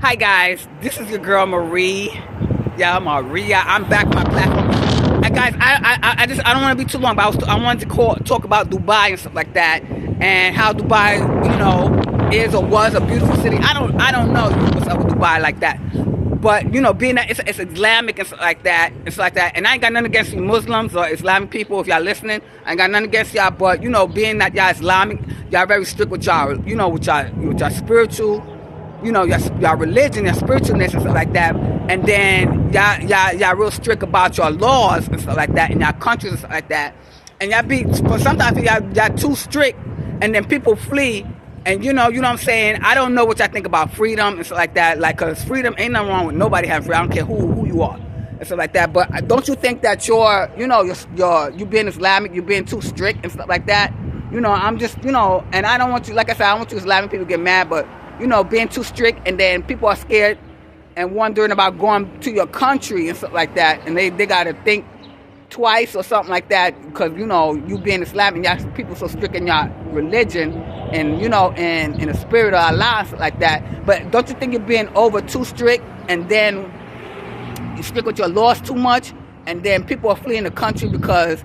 Hi guys, this is your girl Marie. Yeah, Maria. I'm back on my platform. And guys, I don't want to be too long, but I wanted to talk about Dubai and stuff like that, and how Dubai, is or was a beautiful city. I don't know what's up with Dubai like that, but being that it's Islamic and stuff like that, and I ain't got nothing against you Muslims or Islamic people. If y'all listening, I ain't got nothing against y'all, but being that y'all Islamic, y'all very strict with y'all, with y'all spiritual. Your religion, your spiritualness and stuff like that, and then y'all real strict about your laws and stuff like that in your countries and stuff like that, and but sometimes y'all too strict, and then people flee, and you know what I'm saying. I don't know what y'all think about freedom and stuff like that, cause freedom ain't nothing wrong with nobody having freedom. I don't care who you are and stuff like that. But don't you think that you being Islamic, you being too strict and stuff like that? I'm just and I don't want you, like I said, I don't want you Islamic people to get mad, but being too strict, and then people are scared and wondering about going to your country and stuff like that, and they got to think twice or something like that, because you being Islamic, y'all people so strict in your religion, and and in the spirit of Allah and stuff like that. But don't you think you're being over too strict, and then you strict with your laws too much, and then people are fleeing the country because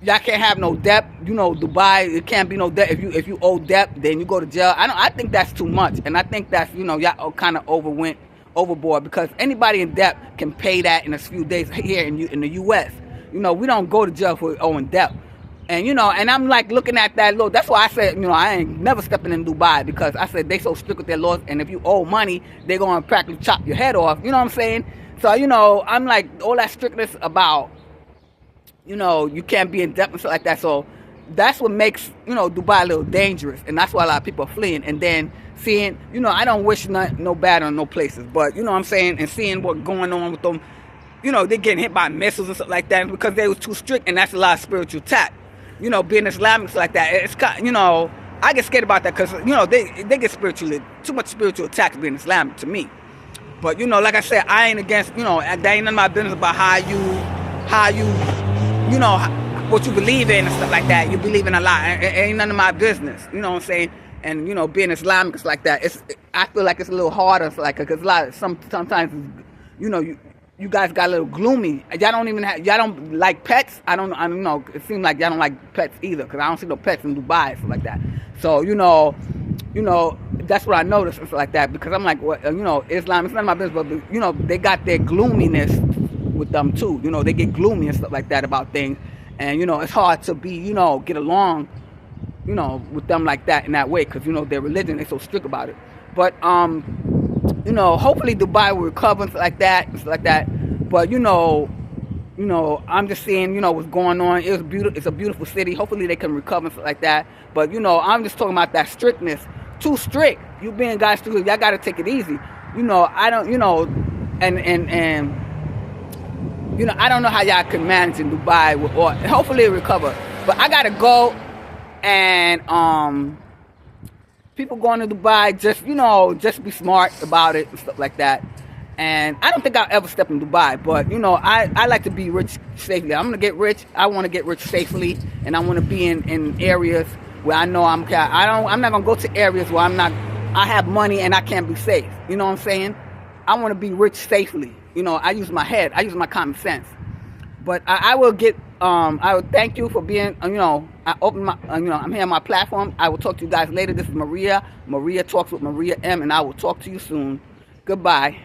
y'all can't have no debt. Dubai, it can't be no debt. If you owe debt, then you go to jail. I think that's too much, and I think that's y'all kind of went overboard, because anybody in debt can pay that in a few days here in the U.S. We don't go to jail for owing debt, and and I'm like looking at that law. That's why I said I ain't never stepping in Dubai, because I said they so strict with their laws, and if you owe money, they're gonna practically chop your head off. You know what I'm saying? So I'm like, all that strictness about you can't be in debt and stuff like that. So that's what makes, Dubai a little dangerous. And that's why a lot of people are fleeing. And then seeing, I don't wish no bad on no places. But, what I'm saying, and seeing what's going on with them, they're getting hit by missiles and stuff like that because they was too strict. And that's a lot of spiritual attack. Being Islamic, stuff like that. It's kind of, I get scared about that because, they get too much spiritual attack being Islamic to me. But, like I said, I ain't against, that ain't none of my business about how you what you believe in and stuff like that. You believe in a lot. It ain't none of my business. You know what I'm saying? And being Islamic is like that. I feel like it's a little harder, because sometimes you guys got a little gloomy. Y'all don't like pets. I don't know. It seems like y'all don't like pets either, because I don't see no pets in Dubai and stuff like that. So that's what I noticed and stuff like that, because I'm like, well, Islam, it's none of my business, but they got their gloominess with them too. They get gloomy and stuff like that about things, and it's hard to be get along with them like that in that way, because their religion, they're so strict about it. But hopefully Dubai will recover and stuff like that, but I'm just seeing what's going on. It's a beautiful city. Hopefully they can recover and stuff like that. But I'm just talking about that strictness. Too strict. You being guys too, y'all gotta take it easy. I don't and I don't know how y'all can manage in Dubai, or hopefully it recover. But I gotta go, and people going to Dubai, just be smart about it and stuff like that. And I don't think I'll ever step in Dubai, but I like to be rich safely. I'm gonna get rich. I want to get rich safely, and I want to be in areas where I know I'm not gonna go to areas where I have money and I can't be safe. You know what I'm saying? I want to be rich safely. I use my head. I use my common sense. But I will thank you for being, I open my, I'm here on my platform. I will talk to you guys later. This is Maria. Maria Talks with Maria M. And I will talk to you soon. Goodbye.